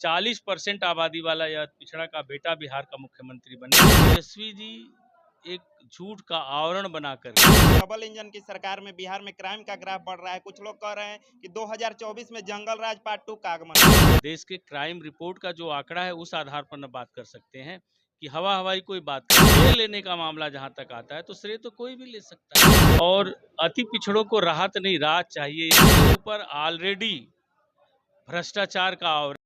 40% आबादी वाला यह पिछड़ा का बेटा बिहार का मुख्यमंत्री बने। तेजस्वी जी एक झूठ का आवरण बनाकर डबल इंजन की सरकार में बिहार में क्राइम का ग्राफ बढ़ रहा है। कुछ लोग कह रहे हैं कि 2024 में जंगल राज पार्ट 2 का आगमन। देश के क्राइम रिपोर्ट का जो आंकड़ा है उस आधार पर न बात कर सकते हैं कि हवा हवाई कोई बात कर। श्रेय लेने का मामला जहां तक आता है तो श्रेय तो कोई भी ले सकता है, और अति पिछड़ों को राहत नहीं राहत चाहिए। इसके ऊपर ऑलरेडी भ्रष्टाचार का आवरण।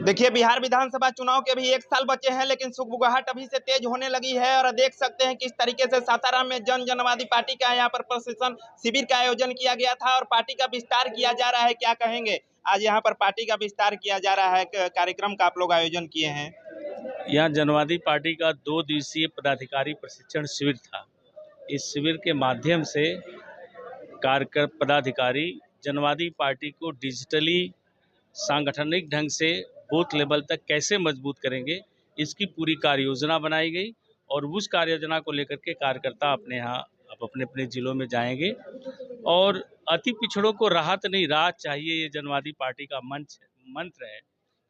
देखिए, बिहार विधानसभा चुनाव के भी 1 साल बचे हैं, लेकिन सुगबुगाहट अभी से तेज होने लगी है और देख सकते हैं किस तरीके से सासाराम में जनवादी पार्टी का यहाँ पर प्रशिक्षण शिविर का आयोजन किया गया था और पार्टी का विस्तार किया जा रहा है। क्या कहेंगे, आज यहाँ पर पार्टी का विस्तार किया जा रहा है, कार्यक्रम का आप लोग आयोजन किए हैं। यहाँ जनवादी पार्टी का 2 दिवसीय पदाधिकारी प्रशिक्षण शिविर था। इस शिविर के माध्यम से कार्यकर्ता पदाधिकारी जनवादी पार्टी को डिजिटली सांगठनिक ढंग से बूथ लेवल तक कैसे मजबूत करेंगे, इसकी पूरी कार्य योजना बनाई गई और उस कार्य योजना को लेकर के कार्यकर्ता अपने यहाँ अपने अपने जिलों में जाएंगे। और अति पिछड़ों को राहत नहीं राहत चाहिए, ये जनवादी पार्टी का मंत्र है,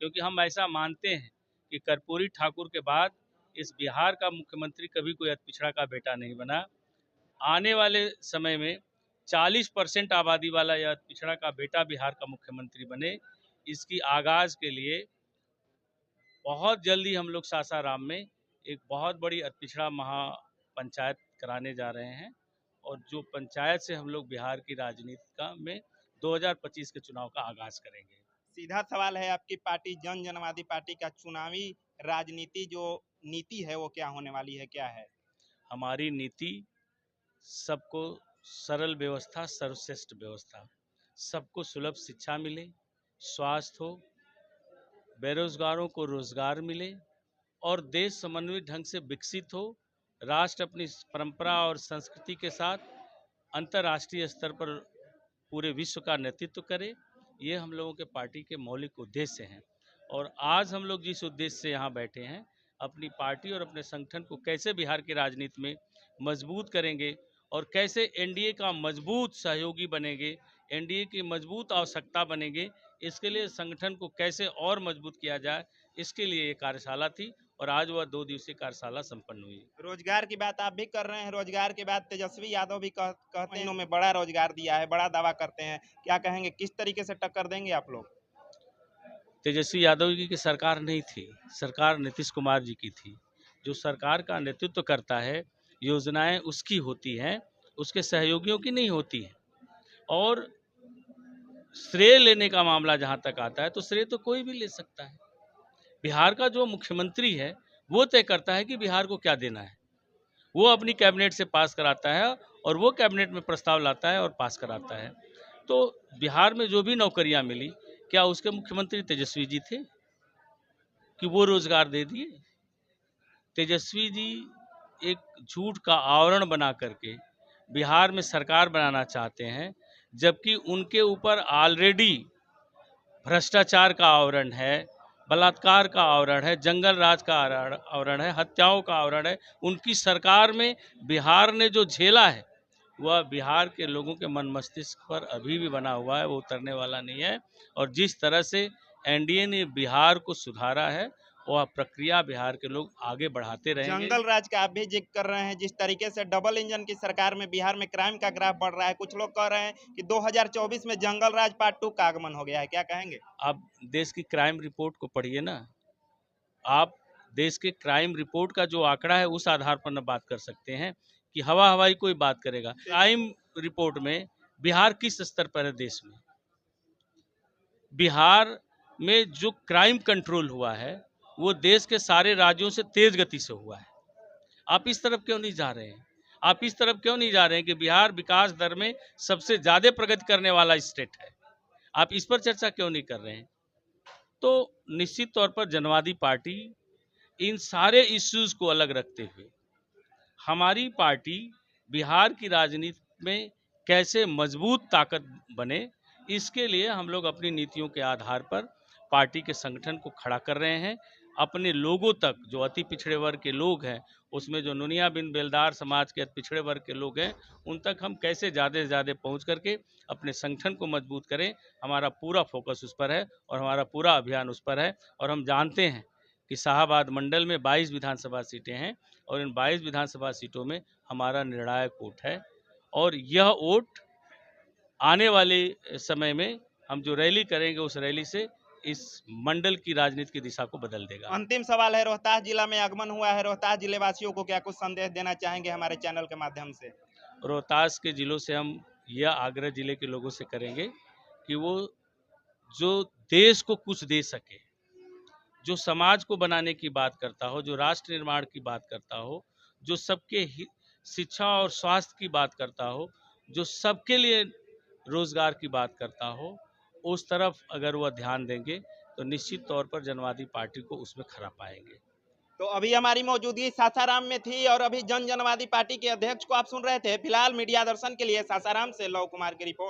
क्योंकि हम ऐसा मानते हैं कि कर्पूरी ठाकुर के बाद इस बिहार का मुख्यमंत्री कभी कोई अति पिछड़ा का बेटा नहीं बना। आने वाले समय में 40% आबादी वाला यह पिछड़ा का बेटा बिहार का मुख्यमंत्री बने, इसकी आगाज के लिए बहुत जल्दी हम लोग सासाराम में एक बहुत बड़ी पिछड़ा महापंचायत कराने जा रहे हैं और जो पंचायत से हम लोग बिहार की राजनीति का में 2025 के चुनाव का आगाज करेंगे। सीधा सवाल है, आपकी पार्टी जनवादी पार्टी का चुनावी राजनीति जो नीति है वो क्या होने वाली है, क्या है? हमारी नीति सबको सरल व्यवस्था, सर्वश्रेष्ठ व्यवस्था, सबको सुलभ शिक्षा मिले, स्वास्थ्य हो, बेरोजगारों को रोजगार मिले और देश समन्वित ढंग से विकसित हो। राष्ट्र अपनी परंपरा और संस्कृति के साथ अंतर्राष्ट्रीय स्तर पर पूरे विश्व का नेतृत्व करे, ये हम लोगों के पार्टी के मौलिक उद्देश्य हैं। और आज हम लोग जिस उद्देश्य से यहाँ बैठे हैं, अपनी पार्टी और अपने संगठन को कैसे बिहार की राजनीति में मजबूत करेंगे और कैसे एनडीए का मजबूत सहयोगी बनेंगे, एनडीए की मजबूत आवश्यकता बनेंगे, इसके लिए संगठन को कैसे और मजबूत किया जाए, इसके लिए ये कार्यशाला थी और आज वह 2 दिवसीय कार्यशाला संपन्न हुई। रोजगार की बात आप भी कर रहे हैं, रोजगार के बाद तेजस्वी यादव भी कहते हैं इन्होंने बड़ा रोजगार दिया है, बड़ा दावा करते हैं, क्या कहेंगे, किस तरीके से टक्कर देंगे आप लोग? तेजस्वी यादव जी की सरकार नहीं थी, सरकार नीतीश कुमार जी की थी। जो सरकार का नेतृत्व करता है, योजनाएं उसकी होती हैं, उसके सहयोगियों की नहीं होती हैं। और श्रेय लेने का मामला जहां तक आता है तो श्रेय तो कोई भी ले सकता है। बिहार का जो मुख्यमंत्री है वो तय करता है कि बिहार को क्या देना है, वो अपनी कैबिनेट से पास कराता है और वो कैबिनेट में प्रस्ताव लाता है और पास कराता है। तो बिहार में जो भी नौकरियां मिली, क्या उसके मुख्यमंत्री तेजस्वी जी थे कि वो रोजगार दे दिए? तेजस्वी जी एक झूठ का आवरण बना करके बिहार में सरकार बनाना चाहते हैं, जबकि उनके ऊपर ऑलरेडी भ्रष्टाचार का आवरण है, बलात्कार का आवरण है, जंगल राज का आवरण है, हत्याओं का आवरण है। उनकी सरकार में बिहार ने जो झेला है वह बिहार के लोगों के मन मस्तिष्क पर अभी भी बना हुआ है, वो उतरने वाला नहीं है। और जिस तरह से एनडीए ने बिहार को सुधारा है, वह प्रक्रिया बिहार के लोग आगे बढ़ाते रहेंगे। जंगल राज का आप भी जिक्र कर रहे हैं, जिस तरीके से डबल इंजन की सरकार में बिहार में क्राइम का ग्राफ बढ़ रहा है, कुछ लोग कह रहे हैं कि 2024 में जंगल राज पार्ट 2 का आगमन हो गया है, क्या कहेंगे? आप देश की क्राइम रिपोर्ट को पढ़िए ना, आप देश के क्राइम रिपोर्ट का जो आंकड़ा है उस आधार पर न बात कर सकते हैं कि हवा हवाई कोई बात करेगा। क्राइम रिपोर्ट में बिहार किस स्तर पर है देश में? बिहार में जो क्राइम कंट्रोल हुआ है वो देश के सारे राज्यों से तेज गति से हुआ है। आप इस तरफ क्यों नहीं जा रहे हैं? आप इस तरफ क्यों नहीं जा रहे हैं कि बिहार विकास दर में सबसे ज्यादा प्रगति करने वाला स्टेट है? आप इस पर चर्चा क्यों नहीं कर रहे हैं? तो निश्चित तौर पर जनवादी पार्टी इन सारे इश्यूज को अलग रखते हुए हमारी पार्टी बिहार की राजनीति में कैसे मजबूत ताकत बने, इसके लिए हम लोग अपनी नीतियों के आधार पर पार्टी के संगठन को खड़ा कर रहे हैं। अपने लोगों तक, जो अति पिछड़े वर्ग के लोग हैं, उसमें जो नुनिया बिन बेलदार समाज के पिछड़े वर्ग के लोग हैं, उन तक हम कैसे ज़्यादा से ज़्यादा पहुँच करके अपने संगठन को मजबूत करें। हमारा पूरा फोकस उस पर है और हमारा पूरा अभियान उस पर है। और हम जानते हैं कि शाहाबाद मंडल में 22 विधानसभा सीटें हैं और इन 22 विधानसभा सीटों में हमारा निर्णायक वोट है और यह वोट आने वाले समय में हम जो रैली करेंगे, उस रैली से इस मंडल की राजनीति की दिशा को बदल देगा। अंतिम सवाल है, रोहतास जिला में आगमन हुआ है, रोहतास जिले वासियों को क्या कुछ संदेश देना चाहेंगे हमारे चैनल के माध्यम से? रोहतास के जिलों से हम यह आगरा जिले के लोगों से करेंगे कि वो जो देश को कुछ दे सके, जो समाज को बनाने की बात करता हो, जो राष्ट्र निर्माण की बात करता हो, जो सबके शिक्षा और स्वास्थ्य की बात करता हो, जो सबके लिए रोजगार की बात करता हो, उस तरफ अगर वह ध्यान देंगे तो निश्चित तौर पर जनवादी पार्टी को उसमें खरा पाएंगे। तो अभी हमारी मौजूदगी सासाराम में थी और अभी जनवादी पार्टी के अध्यक्ष को आप सुन रहे थे। फिलहाल मीडिया दर्शन के लिए सासाराम से लव कुमार की रिपोर्ट।